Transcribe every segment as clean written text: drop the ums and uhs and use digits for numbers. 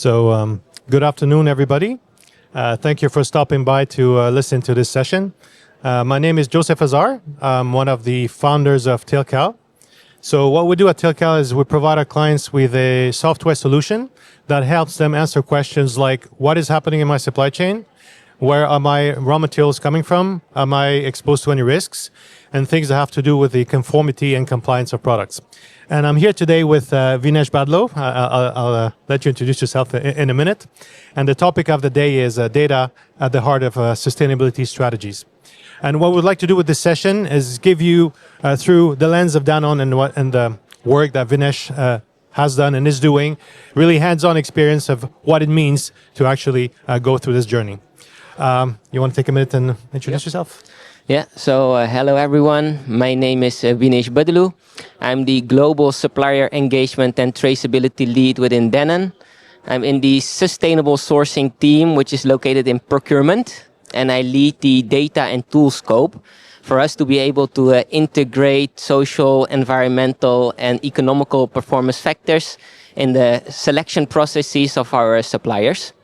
Good afternoon, everybody. Thank you for stopping by to listen to this session. My name is Joseph Azar. I'm one of the founders of Tilcal. So what we do at Tilcal is we provide our clients with a software solution that helps them answer questions like, what is happening in my supply chain? Where are my raw materials coming from? Am I exposed to any risks? And things that have to do with the conformity and compliance of products. And I'm here today with Vinesh Badloe. I'll let you introduce yourself in a minute. And the topic of the day is data at the heart of sustainability strategies. And what we'd like to do with this session is give you, through the lens of Danone and the work that Vinesh has done and is doing, really hands-on experience of what it means to actually go through this journey. You want to take a minute and introduce yourself? Yeah, so hello everyone. My name is Vinesh Badloe. I'm the Global Supplier Engagement and Traceability Lead within Danone. I'm in the Sustainable Sourcing team, which is located in procurement, and I lead the data and tool scope for us to be able to integrate social, environmental, and economical performance factors in the selection processes of our suppliers.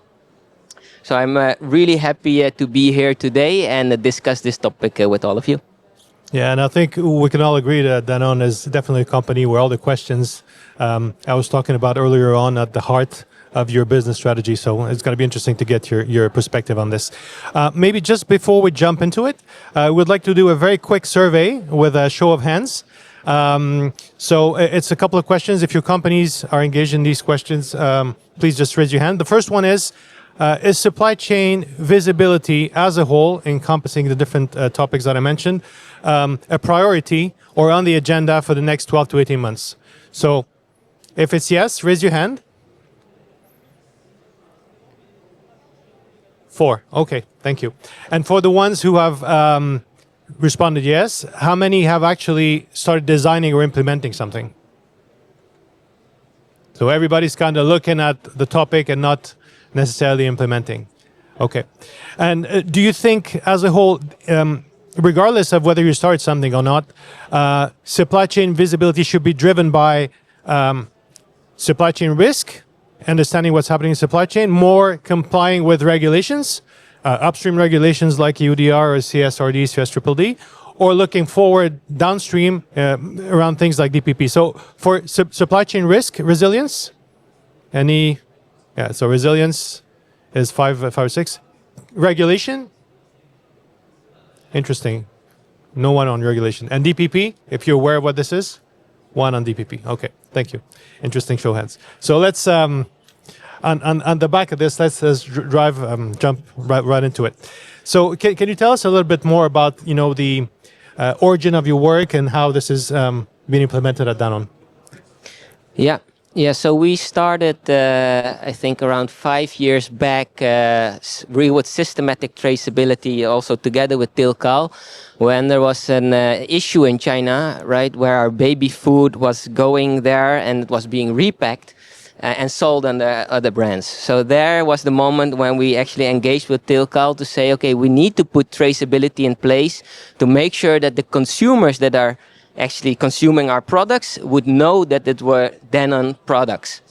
So I'm really happy to be here today and discuss this topic with all of you. Yeah, and I think we can all agree that Danone is definitely a company where all the questions I was talking about earlier on at the heart of your business strategy. So it's going to be interesting to get your perspective on this. Maybe just before we jump into it, we'd like to do a very quick survey with a show of hands. So it's a couple of questions. If your companies are engaged in these questions, please just raise your hand. The first one is supply chain visibility as a whole, encompassing the different topics that I mentioned, a priority or on the agenda for the next 12 to 18 months? So if it's yes, raise your hand. 4. Okay, thank you. And for the ones who have responded yes, how many have actually started designing or implementing something? So everybody's kind of looking at the topic and not necessarily implementing. Okay. And do you think as a whole, regardless of whether you start something or not, supply chain visibility should be driven by supply chain risk, understanding what's happening in supply chain, more complying with regulations, upstream regulations like EUDR or CSRD, CSDDD, or looking forward downstream around things like DPP? So for supply chain risk, resilience, any... Yeah, so resilience is 5 or 6. Regulation? Interesting. No one on regulation. And DPP, if you're aware of what this is? 1 on DPP. Okay, thank you. Interesting show of hands. So let's, on the back of this, let's jump right into it. So can you tell us a little bit more about, the origin of your work and how this is being implemented at Danone? Yeah, so we started, I think, around 5 years back, really with systematic traceability, also together with Tilcal, when there was an issue in China, right, where our baby food was going there and it was being repacked and sold under other brands. So there was the moment when we actually engaged with Tilcal to say, okay, we need to put traceability in place to make sure that the consumers that are actually consuming our products would know that it were Danone products.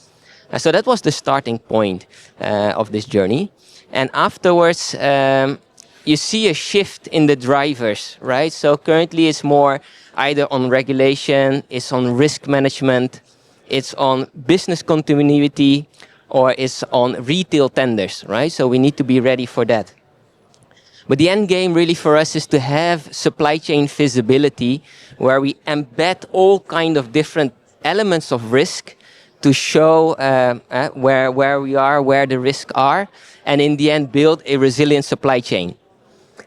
So that was the starting point of this journey. And afterwards, you see a shift in the drivers, right? So currently it's more either on regulation, it's on risk management, it's on business continuity, or it's on retail tenders, right? So we need to be ready for that. But the end game really for us is to have supply chain visibility where we embed all kind of different elements of risk to show where we are, where the risks are, and in the end build a resilient supply chain.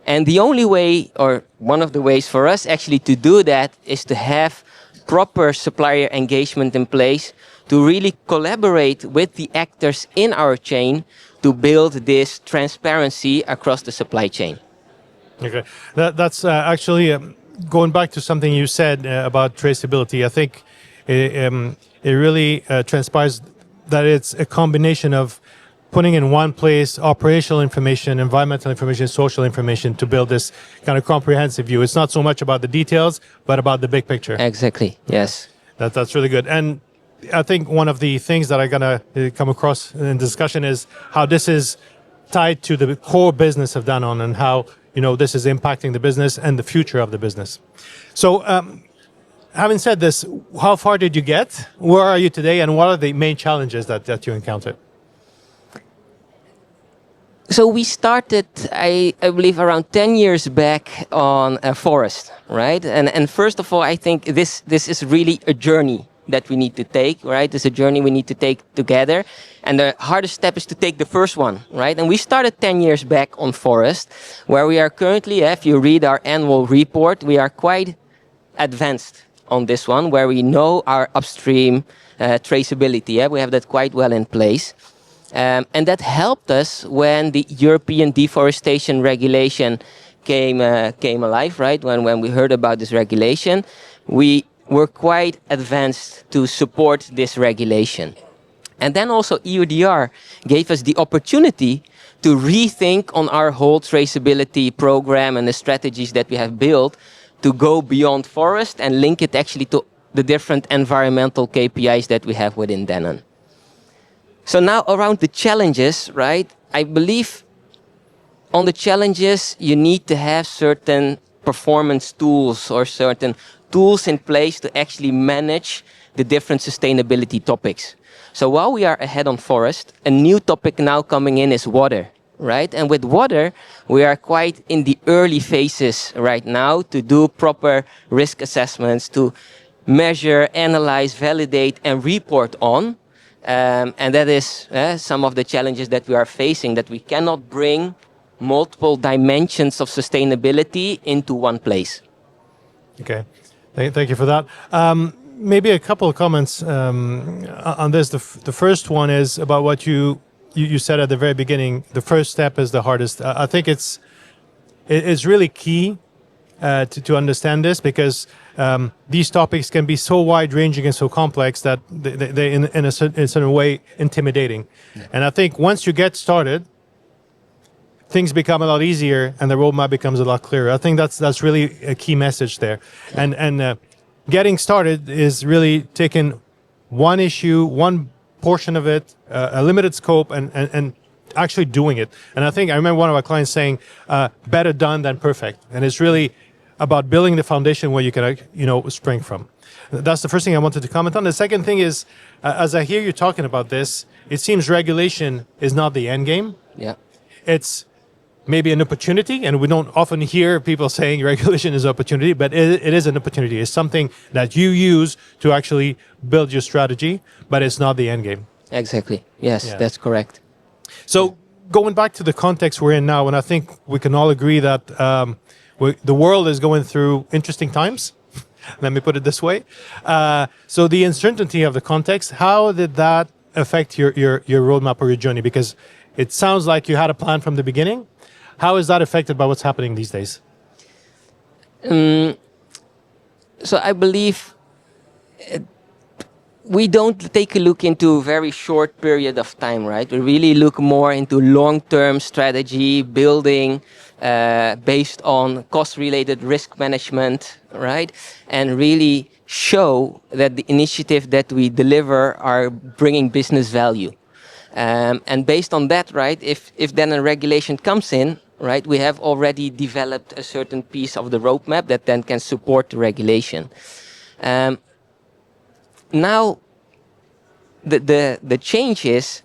And the only way, or one of the ways for us actually to do that, is to have proper supplier engagement in place to really collaborate with the actors in our chain to build this transparency across the supply chain. Okay, that's actually going back to something you said about traceability. I think it really transpires that it's a combination of putting in one place operational information, environmental information, social information to build this kind of comprehensive view. It's not so much about the details, but about the big picture. Exactly, yes. That's really good. And I think one of the things that I'm going to come across in discussion is how this is tied to the core business of Danone and how, this is impacting the business and the future of the business. So having said this, how far did you get? Where are you today? And what are the main challenges that you encountered? So we started, I believe, around 10 years back on a forest, right? And first of all, I think this is really a journey that we need to take, right? It's a journey we need to take together. And the hardest step is to take the first one, right? And we started 10 years back on forest, where we are currently, if you read our annual report, we are quite advanced on this one, where we know our upstream traceability. Yeah? We have that quite well in place. And that helped us when the European deforestation regulation came alive, right? When we heard about this regulation, we were quite advanced to support this regulation. And then also EUDR gave us the opportunity to rethink on our whole traceability program and the strategies that we have built to go beyond forest and link it actually to the different environmental KPIs that we have within Danone. So now around the challenges, right? I believe on the challenges, you need to have certain performance tools or certain tools in place to actually manage the different sustainability topics. So while we are ahead on forest, a new topic now coming in is water, right? And with water, we are quite in the early phases right now to do proper risk assessments, to measure, analyze, validate, and report on. And that is some of the challenges that we are facing, that we cannot bring multiple dimensions of sustainability into one place. Okay, thank you for that. Maybe a couple of comments on this. The first one is about what you said at the very beginning. The first step is the hardest. I think it's really key to understand this, because these topics can be so wide-ranging and so complex that they in a certain way intimidating. Yeah. And I think once you get started, things become a lot easier and the roadmap becomes a lot clearer. I think that's really a key message there. And getting started is really taking one issue, one portion of it, a limited scope, and actually doing it. And I remember one of our clients saying, better done than perfect. And it's really about building the foundation where you can, spring from. That's the first thing I wanted to comment on. The second thing is, as I hear you talking about this, it seems regulation is not the end game. Yeah. It's maybe an opportunity, and we don't often hear people saying regulation is an opportunity, but it is an opportunity. It's something that you use to actually build your strategy, but it's not the end game. Exactly. Yes, yeah. That's correct. So going back to the context we're in now, and I think we can all agree that the world is going through interesting times. Let me put it this way. So the uncertainty of the context, how did that affect your roadmap or your journey? Because it sounds like you had a plan from the beginning. How is that affected by what's happening these days? So I believe we don't take a look into a very short period of time, right? We really look more into long-term strategy, building based on cost-related risk management, right? And really show that the initiative that we deliver are bringing business value. And based on that, right, if then a regulation comes in, right, we have already developed a certain piece of the roadmap that then can support the regulation. Now, the change is,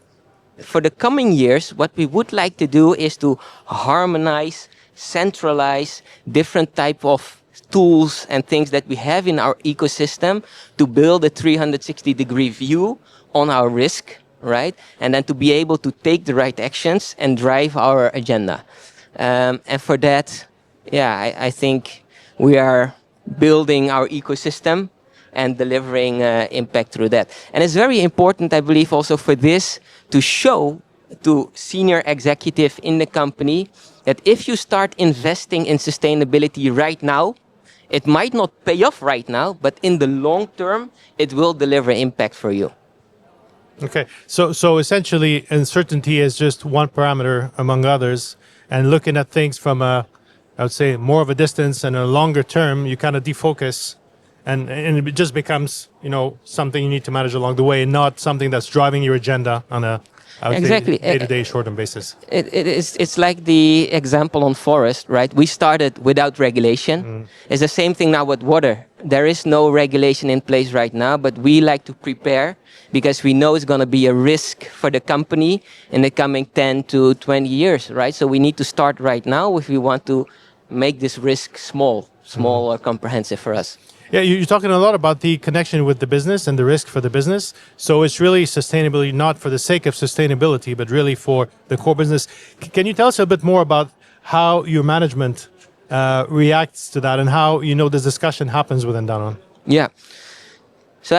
for the coming years, what we would like to do is to harmonize, centralize different type of tools and things that we have in our ecosystem to build a 360-degree view on our risk, right? And then to be able to take the right actions and drive our agenda. And for that, yeah, I think we are building our ecosystem and delivering impact through that. And it's very important, I believe, also for this to show to senior executive in the company that if you start investing in sustainability right now, it might not pay off right now, but in the long term, it will deliver impact for you. Okay, so essentially, uncertainty is just one parameter among others, and looking at things from I would say, more of a distance and a longer term, you kind of defocus and it just becomes, something you need to manage along the way, not something that's driving your agenda on a Exactly. day-to-day, short-term basis. It's like the example on forest, right? We started without regulation. It's the same thing now with water. There is no regulation in place right now, but we like to prepare because we know it's going to be a risk for the company in the coming 10 to 20 years, right? So we need to start right now if we want to make this risk small or comprehensive for us. Yeah, you're talking a lot about the connection with the business and the risk for the business. So it's really sustainability, not for the sake of sustainability, but really for the core business. Can you tell us a bit more about how your management reacts to that and how, this discussion happens within Danone? Yeah. So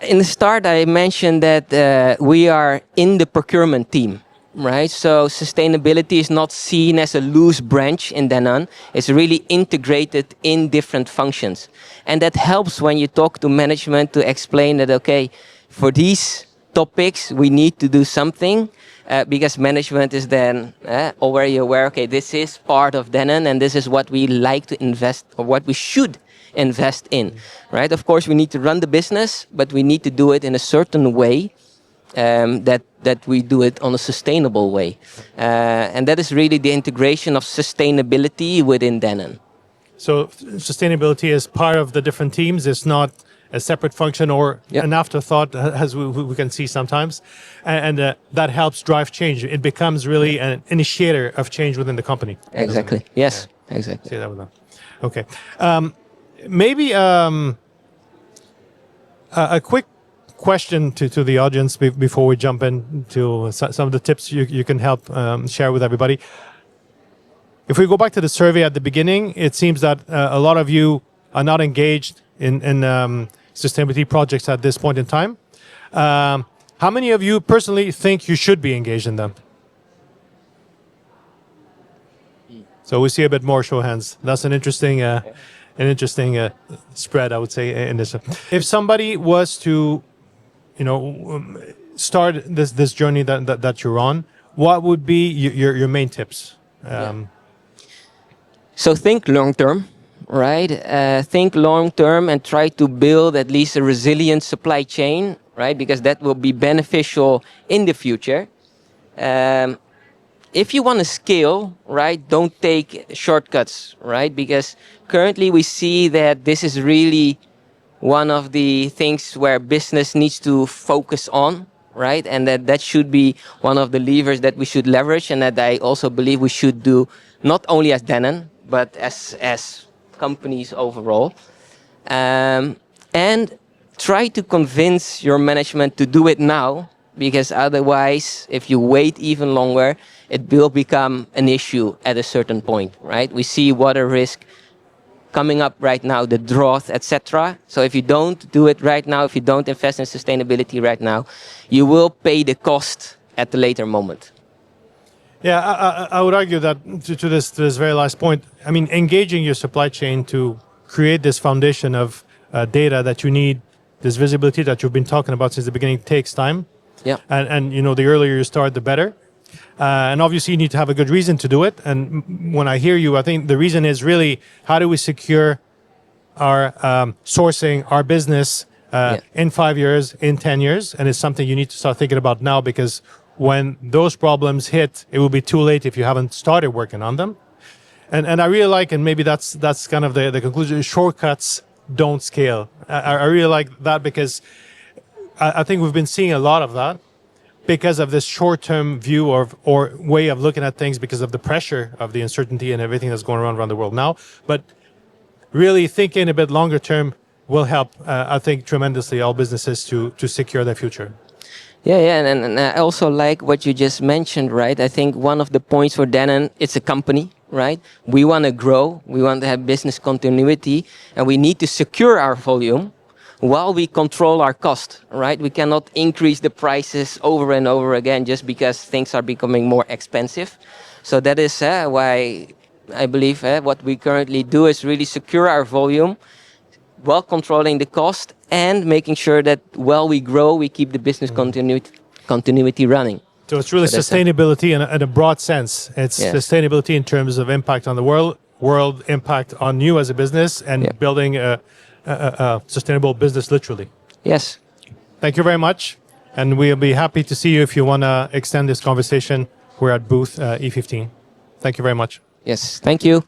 in the start, I mentioned that we are in the procurement team. Right, so sustainability is not seen as a loose branch in Danone. It's really integrated in different functions. And that helps when you talk to management to explain that, okay, for these topics, we need to do something because management is then already aware, okay, this is part of Danone and this is what we like to invest or what we should invest in, right? Of course, we need to run the business, but we need to do it in a certain way that we do it on a sustainable way. And that is really the integration of sustainability within Danone. So sustainability is part of the different teams. It's not a separate function or an afterthought, as we can see sometimes. And that helps drive change. It becomes really an initiator of change within the company. Exactly. Yes, exactly. See that with them. Okay. Maybe a quick question to the audience before we jump into some of the tips you can help share with everybody. If we go back to the survey at the beginning, it seems that a lot of you are not engaged in sustainability projects at this point in time. How many of you personally think you should be engaged in them? So we see a bit more show of hands. That's an interesting spread, I would say, in this. If somebody was to start this journey that you're on, what would be your main tips? So think long term, right? Think long term and try to build at least a resilient supply chain, right? Because that will be beneficial in the future. If you want to scale, right, don't take shortcuts, right? Because currently we see that this is really one of the things where business needs to focus on, right? And that should be one of the levers that we should leverage, and that I also believe we should do not only as Danone, but as companies overall. And try to convince your management to do it now, because otherwise, if you wait even longer, it will become an issue at a certain point, right? We see water risk coming up right now, the drought, etc. So if you don't do it right now, if you don't invest in sustainability right now, you will pay the cost at the later moment. Yeah, I would argue that to this very last point, I mean, engaging your supply chain to create this foundation of data that you need, this visibility that you've been talking about since the beginning, takes time. Yeah. And the earlier you start, the better. And obviously, you need to have a good reason to do it. And when I hear you, I think the reason is really how do we secure our sourcing, our business in 5 years, in 10 years? And it's something you need to start thinking about now, because when those problems hit, it will be too late if you haven't started working on them. And I really like, and maybe that's kind of the conclusion, shortcuts don't scale. I really like that, because I think we've been seeing a lot of that because of this short-term view or way of looking at things, because of the pressure of the uncertainty and everything that's going around the world now. But really thinking a bit longer term will help, I think, tremendously all businesses to secure their future. Yeah, and I also like what you just mentioned, right? I think one of the points for Danone, it's a company, right? We want to grow, we want to have business continuity, and we need to secure our volume while we control our cost, right? We cannot increase the prices over and over again just because things are becoming more expensive. So that is why I believe what we currently do is really secure our volume while controlling the cost and making sure that while we grow, we keep the business continuity running. So it's really sustainability in a broad sense. It's sustainability in terms of impact on the world impact on you as a business, and building a sustainable business, literally. Yes. Thank you very much. And we'll be happy to see you if you want to extend this conversation. We're at booth E15. Thank you very much. Yes. Thank you.